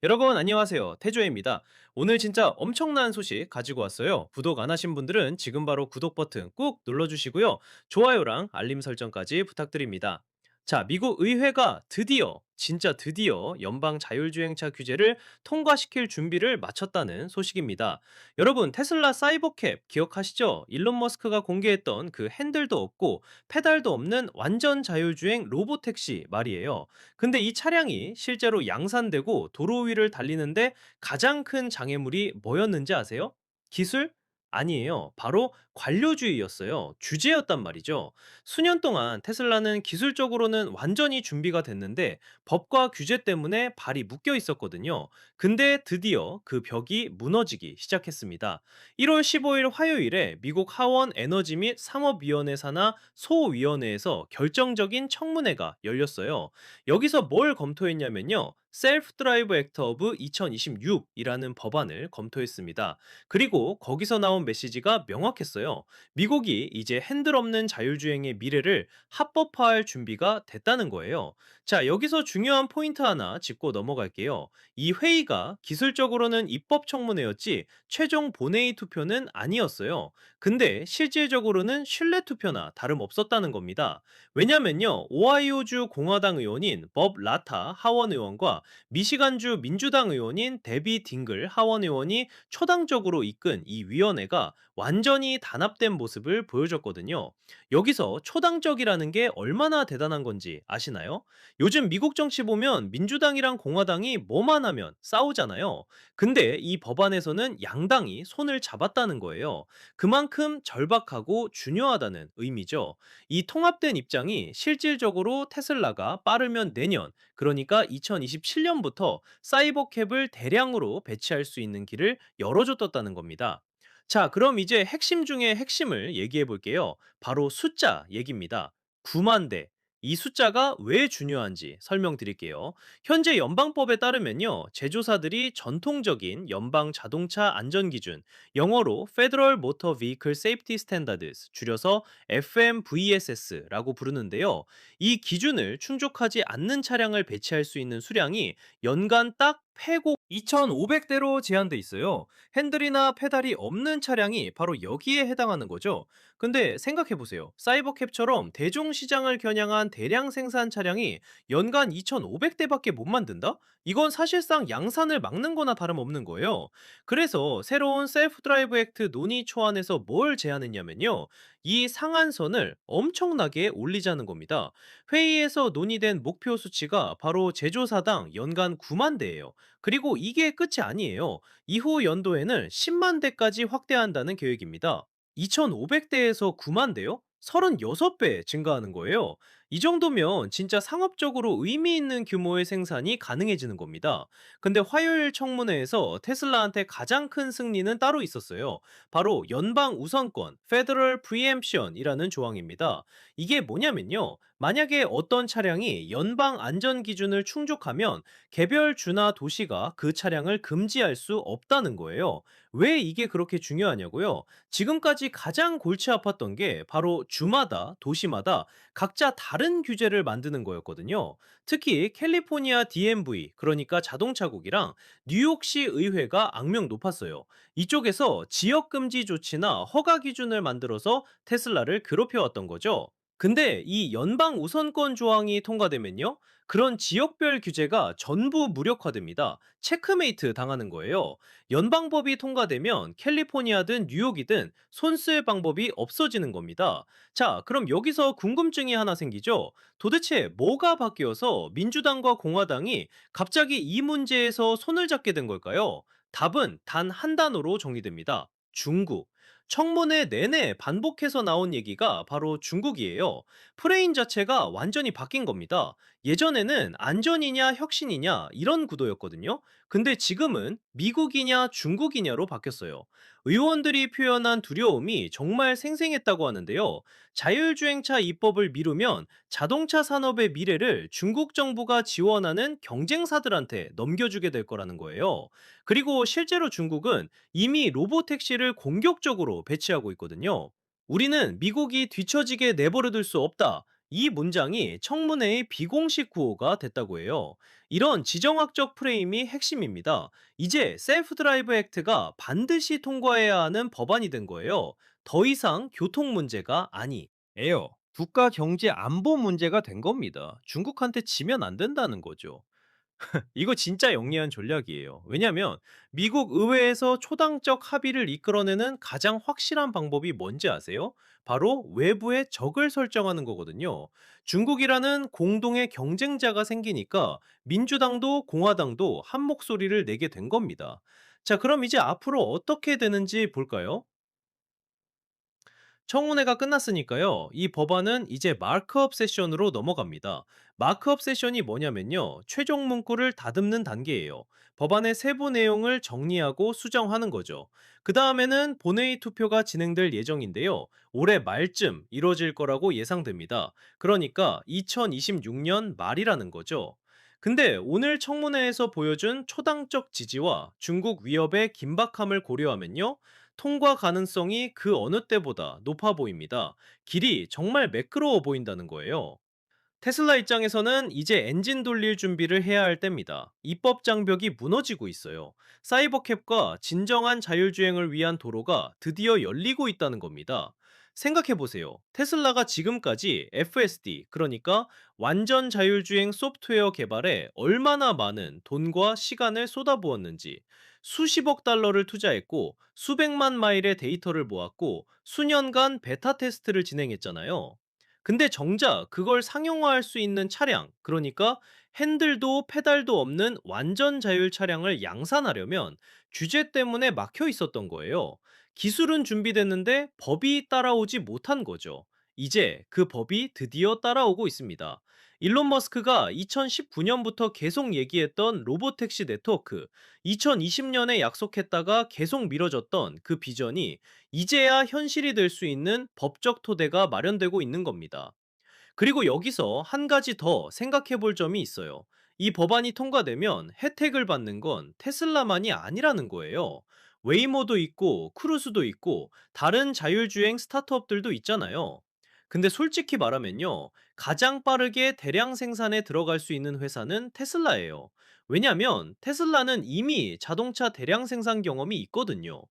여러분 안녕하세요. 태조입니다. 오늘 진짜 엄청난 소식 가지고 왔어요. 구독 안 하신 분들은 지금 바로 구독 버튼 꾹 눌러주시고요. 좋아요랑 알림 설정까지 부탁드립니다. 자, 미국 의회가 진짜 드디어 연방 자율주행차 규제를 통과시킬 준비를 마쳤다는 소식입니다. 여러분, 테슬라 사이버캡 기억하시죠? 일론 머스크가 공개했던 그 핸들도 없고 페달도 없는 완전 자율주행 로보택시 말이에요. 근데 이 차량이 실제로 양산되고 도로 위를 달리는데 가장 큰 장애물이 뭐였는지 아세요? 기술? 아니에요. 바로 관료주의였어요. 규제였단 말이죠. 수년 동안 테슬라는 기술적으로는 완전히 준비가 됐는데 법과 규제 때문에 발이 묶여 있었거든요. 근데 드디어 그 벽이 무너지기 시작했습니다. 1월 15일 화요일에 미국 하원 에너지 및 상업위원회 산하 소위원회에서 결정적인 청문회가 열렸어요. 여기서 뭘 검토했냐면요. 셀프 드라이브 액트 오브 2026이라는 법안을 검토했습니다. 그리고 거기서 나온 메시지가 명확했어요. 미국이 이제 핸들 없는 자율주행의 미래를 합법화할 준비가 됐다는 거예요. 자, 여기서 중요한 포인트 하나 짚고 넘어갈게요. 이 회의가 기술적으로는 입법 청문회였지 최종 본회의 투표는 아니었어요. 근데 실질적으로는 신뢰 투표나 다름없었다는 겁니다. 왜냐면요, 오하이오주 공화당 의원인 법 라타 하원 의원과 미시간주 민주당 의원인 데비 딩글 하원 의원이 초당적으로 이끈 이 위원회가 완전히 단합된 모습을 보여줬거든요. 여기서 초당적이라는 게 얼마나 대단한 건지 아시나요? 요즘 미국 정치 보면 민주당이랑 공화당이 뭐만 하면 싸우잖아요. 근데 이 법안에서는 양당이 손을 잡았다는 거예요. 그만큼 절박하고 중요하다는 의미죠. 이 통합된 입장이 실질적으로 테슬라가 빠르면 내년, 그러니까 2027년부터 사이버캡을 대량으로 배치할 수 있는 길을 열어줬다는 겁니다. 자, 그럼 이제 핵심 중에 핵심을 얘기해 볼게요. 바로 숫자 얘기입니다. 9만 대. 이 숫자가 왜 중요한지 설명드릴게요. 현재 연방법에 따르면요, 제조사들이 전통적인 연방 자동차 안전 기준, 영어로 Federal Motor Vehicle Safety Standards, 줄여서 FMVSS라고 부르는데요. 이 기준을 충족하지 않는 차량을 배치할 수 있는 수량이 연간 딱 폐고 2,500대로 제한돼 있어요. 핸들이나 페달이 없는 차량이 바로 여기에 해당하는 거죠. 근데 생각해 보세요. 사이버캡처럼 대중시장을 겨냥한 대량 생산 차량이 연간 2,500대밖에 못 만든다? 이건 사실상 양산을 막는 거나 다름없는 거예요. 그래서 새로운 셀프 드라이브 액트 논의 초안에서 뭘 제안했냐면요. 이 상한선을 엄청나게 올리자는 겁니다. 회의에서 논의된 목표 수치가 바로 제조사당 연간 9만 대예요. 그리고 이게 끝이 아니에요. 이후 연도에는 10만 대까지 확대한다는 계획입니다. 2,500대에서 9만 대요? 36배 증가하는 거예요. 이 정도면 진짜 상업적으로 의미 있는 규모의 생산이 가능해지는 겁니다. 근데 화요일 청문회에서 테슬라한테 가장 큰 승리는 따로 있었어요. 바로 연방 우선권, Federal Preemption이라는 조항입니다. 이게 뭐냐면요. 만약에 어떤 차량이 연방 안전 기준을 충족하면 개별 주나 도시가 그 차량을 금지할 수 없다는 거예요. 왜 이게 그렇게 중요하냐고요? 지금까지 가장 골치 아팠던 게 바로 주마다 도시마다 각자 다른 규제를 만드는 거였거든요. 특히 캘리포니아 DMV, 그러니까 자동차국이랑 뉴욕시 의회가 악명 높았어요. 이쪽에서 지역 금지 조치나 허가 기준을 만들어서 테슬라를 괴롭혀왔던 거죠. 근데 이 연방 우선권 조항이 통과되면요, 그런 지역별 규제가 전부 무력화됩니다. 체크메이트 당하는 거예요. 연방법이 통과되면 캘리포니아든 뉴욕이든 손쓸 방법이 없어지는 겁니다. 자, 그럼 여기서 궁금증이 하나 생기죠? 도대체 뭐가 바뀌어서 민주당과 공화당이 갑자기 이 문제에서 손을 잡게 된 걸까요? 답은 단 한 단어로 정의됩니다. 중국. 청문회 내내 반복해서 나온 얘기가 바로 중국이에요. 프레임 자체가 완전히 바뀐 겁니다. 예전에는 안전이냐 혁신이냐 이런 구도였거든요. 근데 지금은 미국이냐 중국이냐로 바뀌었어요. 의원들이 표현한 두려움이 정말 생생했다고 하는데요. 자율주행차 입법을 미루면 자동차 산업의 미래를 중국 정부가 지원하는 경쟁사들한테 넘겨주게 될 거라는 거예요. 그리고 실제로 중국은 이미 로보택시를 공격적으로 배치하고 있거든요. 우리는 미국이 뒤처지게 내버려둘 수 없다. 이 문장이 청문회의 비공식 구호가 됐다고 해요. 이런 지정학적 프레임이 핵심입니다. 이제 셀프 드라이브 액트가 반드시 통과해야 하는 법안이 된 거예요. 더 이상 교통 문제가 아니에요. 국가 경제 안보 문제가 된 겁니다. 중국한테 지면 안 된다는 거죠. 이거 진짜 영리한 전략이에요. 왜냐면 미국 의회에서 초당적 합의를 이끌어내는 가장 확실한 방법이 뭔지 아세요? 바로 외부의 적을 설정하는 거거든요. 중국이라는 공동의 경쟁자가 생기니까 민주당도 공화당도 한 목소리를 내게 된 겁니다. 자, 그럼 이제 앞으로 어떻게 되는지 볼까요? 청문회가 끝났으니까요. 이 법안은 이제 마크업 세션으로 넘어갑니다. 마크업 세션이 뭐냐면요. 최종 문구를 다듬는 단계예요. 법안의 세부 내용을 정리하고 수정하는 거죠. 그 다음에는 본회의 투표가 진행될 예정인데요. 올해 말쯤 이뤄질 거라고 예상됩니다. 그러니까 2026년 말이라는 거죠. 근데 오늘 청문회에서 보여준 초당적 지지와 중국 위협의 긴박함을 고려하면요. 통과 가능성이 그 어느 때보다 높아 보입니다. 길이 정말 매끄러워 보인다는 거예요. 테슬라 입장에서는 이제 엔진 돌릴 준비를 해야 할 때입니다. 입법 장벽이 무너지고 있어요. 사이버캡과 진정한 자율주행을 위한 도로가 드디어 열리고 있다는 겁니다. 생각해 보세요. 테슬라가 지금까지 FSD, 그러니까 완전 자율주행 소프트웨어 개발에 얼마나 많은 돈과 시간을 쏟아부었는지, 수십억 달러를 투자했고, 수백만 마일의 데이터를 모았고, 수년간 베타 테스트를 진행했잖아요. 근데 정작 그걸 상용화할 수 있는 차량, 그러니까 핸들도 페달도 없는 완전 자율 차량을 양산하려면 규제 때문에 막혀 있었던 거예요. 기술은 준비됐는데 법이 따라오지 못한 거죠. 이제 그 법이 드디어 따라오고 있습니다. 일론 머스크가 2019년부터 계속 얘기했던 로보택시 네트워크, 2020년에 약속했다가 계속 미뤄졌던 그 비전이 이제야 현실이 될 수 있는 법적 토대가 마련되고 있는 겁니다. 그리고 여기서 한 가지 더 생각해 볼 점이 있어요. 이 법안이 통과되면 혜택을 받는 건 테슬라만이 아니라는 거예요. 웨이모도 있고, 크루즈도 있고, 다른 자율주행 스타트업들도 있잖아요. 근데 솔직히 말하면요, 가장 빠르게 대량 생산에 들어갈 수 있는 회사는 테슬라예요. 왜냐면 테슬라는 이미 자동차 대량 생산 경험이 있거든요.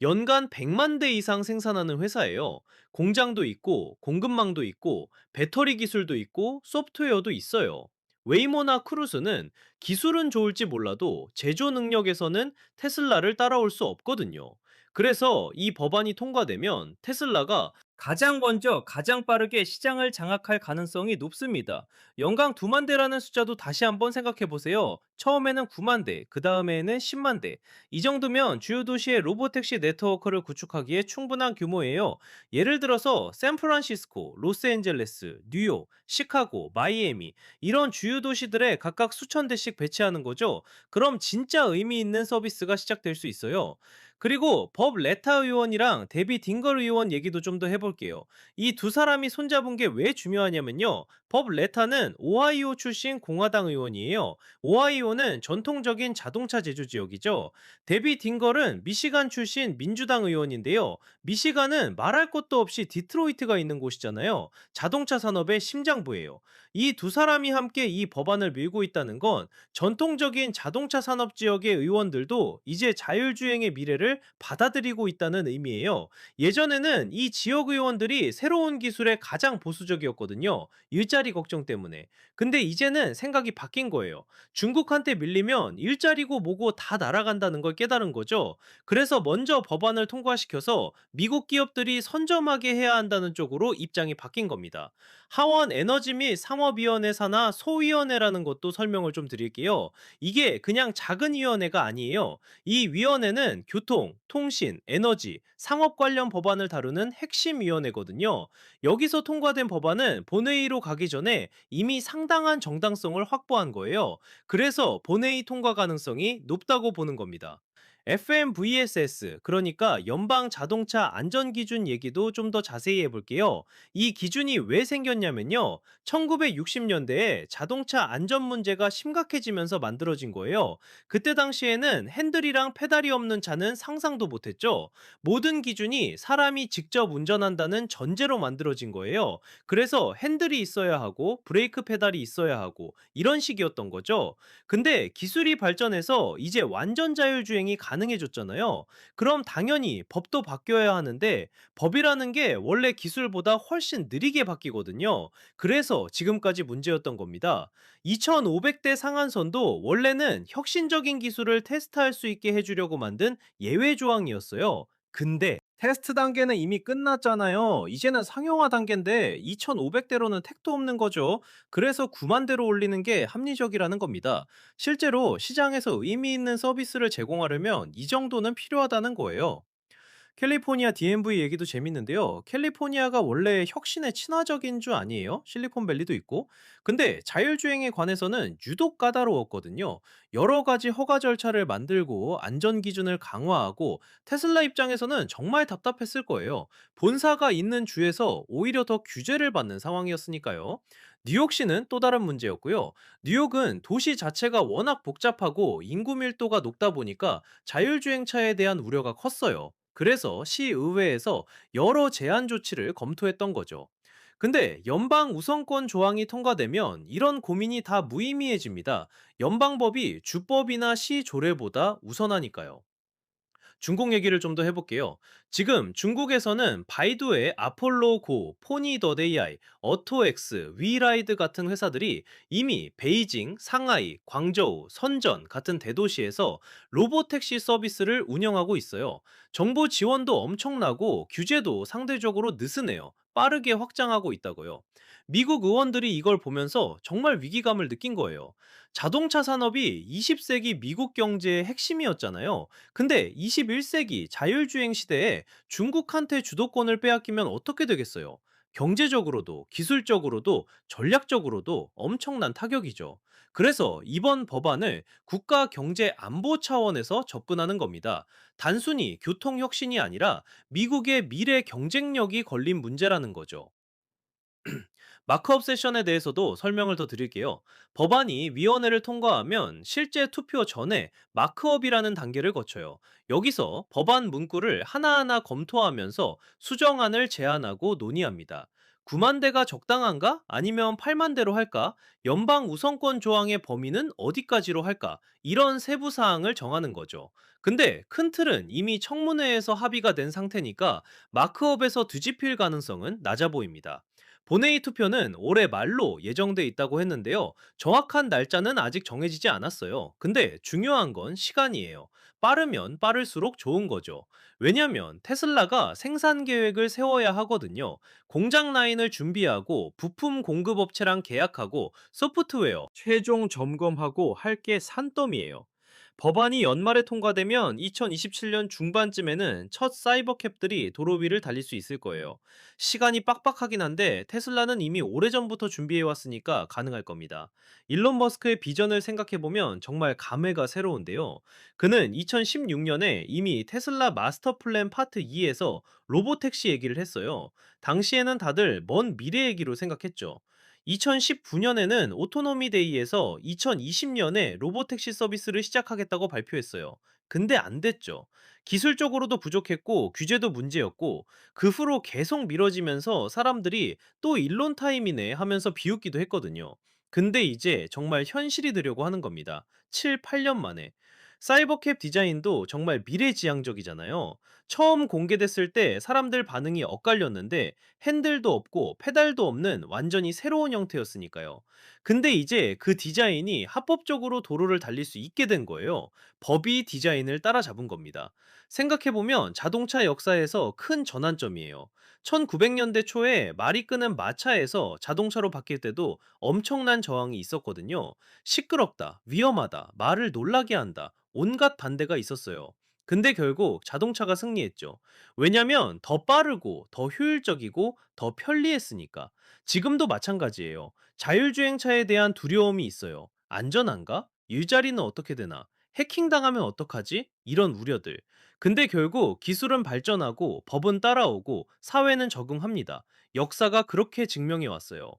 연간 100만 대 이상 생산하는 회사예요. 공장도 있고, 공급망도 있고, 배터리 기술도 있고 소프트웨어도 있어요. 웨이모나 크루즈는 기술은 좋을지 몰라도 제조 능력에서는 테슬라를 따라올 수 없거든요. 그래서 이 법안이 통과되면 테슬라가 가장 먼저 가장 빠르게 시장을 장악할 가능성이 높습니다. 연간 9만 대라는 숫자도 다시 한번 생각해 보세요. 처음에는 9만 대, 그 다음에는 10만 대. 이 정도면 주요 도시의 로보택시 네트워크를 구축하기에 충분한 규모예요. 예를 들어서 샌프란시스코, 로스앤젤레스, 뉴욕, 시카고, 마이애미 이런 주요 도시들에 각각 수천 대씩 배치하는 거죠. 그럼 진짜 의미 있는 서비스가 시작될 수 있어요. 그리고 법 레타 의원이랑 데비 딩걸 의원 얘기도 좀 더 해볼게요. 이 두 사람이 손잡은 게 왜 중요하냐면요. 법 레타는 오하이오 출신 공화당 의원이에요. 오하이오는 전통적인 자동차 제조 지역이죠. 데비 딩걸은 미시간 출신 민주당 의원인데요. 미시간은 말할 것도 없이 디트로이트가 있는 곳이잖아요. 자동차 산업의 심장부예요. 이 두 사람이 함께 이 법안을 밀고 있다는 건 전통적인 자동차 산업 지역의 의원들도 이제 자율주행의 미래를 받아들이고 있다는 의미예요. 예전에는 이 지역 의원들이 새로운 기술에 가장 보수적이었거든요. 일자리 걱정 때문에. 근데 이제는 생각이 바뀐 거예요. 중국한테 밀리면 일자리고 뭐고 다 날아간다는 걸 깨달은 거죠. 그래서 먼저 법안을 통과시켜서 미국 기업들이 선점하게 해야 한다는 쪽으로 입장이 바뀐 겁니다. 하원 에너지 및 상업위원회 산하 소위원회라는 것도 설명을 좀 드릴게요. 이게 그냥 작은 위원회가 아니에요. 이 위원회는 교통, 통신, 에너지, 상업 관련 법안을 다루는 핵심 위원회거든요. 여기서 통과된 법안은 본회의로 가기 전에 이미 상당한 정당성을 확보한 거예요. 그래서 본회의 통과 가능성이 높다고 보는 겁니다. FMVSS, 그러니까 연방 자동차 안전 기준 얘기도 좀 더 자세히 해볼게요. 이 기준이 왜 생겼냐면요. 1960년대에 자동차 안전 문제가 심각해지면서 만들어진 거예요. 그때 당시에는 핸들이랑 페달이 없는 차는 상상도 못했죠. 모든 기준이 사람이 직접 운전한다는 전제로 만들어진 거예요. 그래서 핸들이 있어야 하고 브레이크 페달이 있어야 하고 이런 식이었던 거죠. 근데 기술이 발전해서 이제 완전 자율주행이 가능해졌잖아요. 그럼 당연히 법도 바뀌어야 하는데 법이라는 게 원래 기술보다 훨씬 느리게 바뀌거든요. 그래서 지금까지 문제였던 겁니다. 2500대 상한선도 원래는 혁신적인 기술을 테스트할 수 있게 해주려고 만든 예외 조항이었어요. 근데 테스트 단계는 이미 끝났잖아요. 이제는 상용화 단계인데 2500대로는 택도 없는 거죠. 그래서 9만 대로 올리는 게 합리적이라는 겁니다. 실제로 시장에서 의미 있는 서비스를 제공하려면 이 정도는 필요하다는 거예요. 캘리포니아 DMV 얘기도 재밌는데요. 캘리포니아가 원래 혁신에 친화적인 주 아니에요? 실리콘밸리도 있고. 근데 자율주행에 관해서는 유독 까다로웠거든요. 여러 가지 허가 절차를 만들고 안전 기준을 강화하고 테슬라 입장에서는 정말 답답했을 거예요. 본사가 있는 주에서 오히려 더 규제를 받는 상황이었으니까요. 뉴욕시는 또 다른 문제였고요. 뉴욕은 도시 자체가 워낙 복잡하고 인구 밀도가 높다 보니까 자율주행차에 대한 우려가 컸어요. 그래서 시의회에서 여러 제한 조치를 검토했던 거죠. 근데 연방 우선권 조항이 통과되면 이런 고민이 다 무의미해집니다. 연방법이 주법이나 시 조례보다 우선하니까요. 중국 얘기를 좀 더 해볼게요. 지금 중국에서는 바이두의 아폴로 고, 포니더데이아이, 어토엑스, 위라이드 같은 회사들이 이미 베이징, 상하이, 광저우, 선전 같은 대도시에서 로보택시 서비스를 운영하고 있어요. 정보 지원도 엄청나고 규제도 상대적으로 느슨해요. 빠르게 확장하고 있다고요. 미국 의원들이 이걸 보면서 정말 위기감을 느낀 거예요. 자동차 산업이 20세기 미국 경제의 핵심이었잖아요. 근데 21세기 자율주행 시대에 중국한테 주도권을 빼앗기면 어떻게 되겠어요? 경제적으로도 기술적으로도 전략적으로도 엄청난 타격이죠. 그래서 이번 법안을 국가 경제 안보 차원에서 접근하는 겁니다. 단순히 교통 혁신이 아니라 미국의 미래 경쟁력이 걸린 문제라는 거죠. 마크업 세션에 대해서도 설명을 더 드릴게요. 법안이 위원회를 통과하면 실제 투표 전에 마크업이라는 단계를 거쳐요. 여기서 법안 문구를 하나하나 검토하면서 수정안을 제안하고 논의합니다. 9만 대가 적당한가? 아니면 8만 대로 할까? 연방 우선권 조항의 범위는 어디까지로 할까? 이런 세부 사항을 정하는 거죠. 근데 큰 틀은 이미 청문회에서 합의가 된 상태니까 마크업에서 뒤집힐 가능성은 낮아 보입니다. 본회의 투표는 올해 말로 예정돼 있다고 했는데요. 정확한 날짜는 아직 정해지지 않았어요. 근데 중요한 건 시간이에요. 빠르면 빠를수록 좋은 거죠. 왜냐면 테슬라가 생산 계획을 세워야 하거든요. 공장 라인을 준비하고 부품 공급업체랑 계약하고 소프트웨어 최종 점검하고 할 게 산더미예요. 법안이 연말에 통과되면 2027년 중반쯤에는 첫 사이버캡들이 도로 위를 달릴 수 있을 거예요. 시간이 빡빡하긴 한데 테슬라는 이미 오래전부터 준비해왔으니까 가능할 겁니다. 일론 머스크의 비전을 생각해보면 정말 감회가 새로운데요. 그는 2016년에 이미 테슬라 마스터 플랜 파트 2에서 로보택시 얘기를 했어요. 당시에는 다들 먼 미래 얘기로 생각했죠. 2019년에는 오토노미 데이에서 2020년에 로보택시 서비스를 시작하겠다고 발표했어요. 근데 안 됐죠. 기술적으로도 부족했고 규제도 문제였고 그 후로 계속 미뤄지면서 사람들이 또 일론 타임이네 하면서 비웃기도 했거든요. 근데 이제 정말 현실이 되려고 하는 겁니다. 7, 8년 만에. 사이버캡 디자인도 정말 미래지향적이잖아요. 처음 공개됐을 때 사람들 반응이 엇갈렸는데 핸들도 없고 페달도 없는 완전히 새로운 형태였으니까요. 근데 이제 그 디자인이 합법적으로 도로를 달릴 수 있게 된 거예요. 법이 디자인을 따라잡은 겁니다. 생각해보면 자동차 역사에서 큰 전환점이에요. 1900년대 초에 말이 끄는 마차에서 자동차로 바뀔 때도 엄청난 저항이 있었거든요. 시끄럽다, 위험하다, 말을 놀라게 한다, 온갖 반대가 있었어요. 근데 결국 자동차가 승리했죠. 왜냐면 더 빠르고 더 효율적이고 더 편리했으니까. 지금도 마찬가지예요. 자율주행차에 대한 두려움이 있어요. 안전한가? 일자리는 어떻게 되나? 해킹당하면 어떡하지? 이런 우려들. 근데 결국 기술은 발전하고 법은 따라오고 사회는 적응합니다. 역사가 그렇게 증명해 왔어요.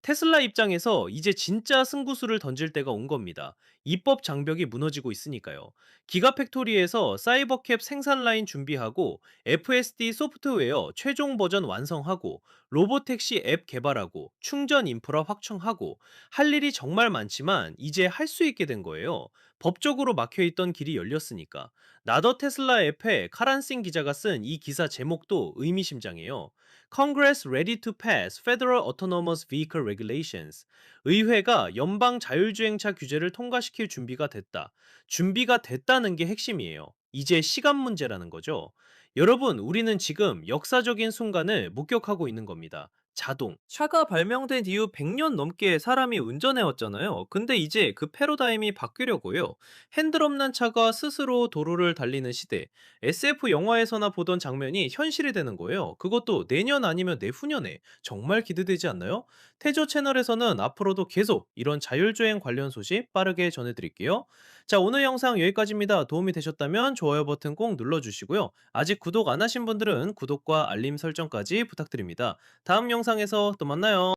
테슬라 입장에서 이제 진짜 승부수를 던질 때가 온 겁니다. 입법 장벽이 무너지고 있으니까요. 기가팩토리에서 사이버캡 생산 라인 준비하고 FSD 소프트웨어 최종 버전 완성하고 로보택시 앱 개발하고 충전 인프라 확충하고 할 일이 정말 많지만 이제 할 수 있게 된 거예요. 법적으로 막혀있던 길이 열렸으니까. 나더 테슬라 앱에 카란싱 기자가 쓴 이 기사 제목도 의미심장해요. Congress ready to pass Federal Autonomous Vehicle Regulations. 의회가 연방 자율주행차 규제를 통과시킬 준비가 됐다. 준비가 됐다는 게 핵심이에요. 이제 시간 문제라는 거죠. 여러분, 우리는 지금 역사적인 순간을 목격하고 있는 겁니다. 자동. 차가 발명된 이후 100년 넘게 사람이 운전해왔잖아요. 근데 이제 그 패러다임이 바뀌려고요. 핸들 없는 차가 스스로 도로를 달리는 시대. SF 영화에서나 보던 장면이 현실이 되는 거예요. 그것도 내년 아니면 내후년에. 정말 기대되지 않나요? 태조 채널에서는 앞으로도 계속 이런 자율주행 관련 소식 빠르게 전해드릴게요. 자, 오늘 영상 여기까지입니다. 도움이 되셨다면 좋아요 버튼 꼭 눌러주시고요. 아직 구독 안 하신 분들은 구독과 알림 설정까지 부탁드립니다. 다음 영상에서 또 만나요.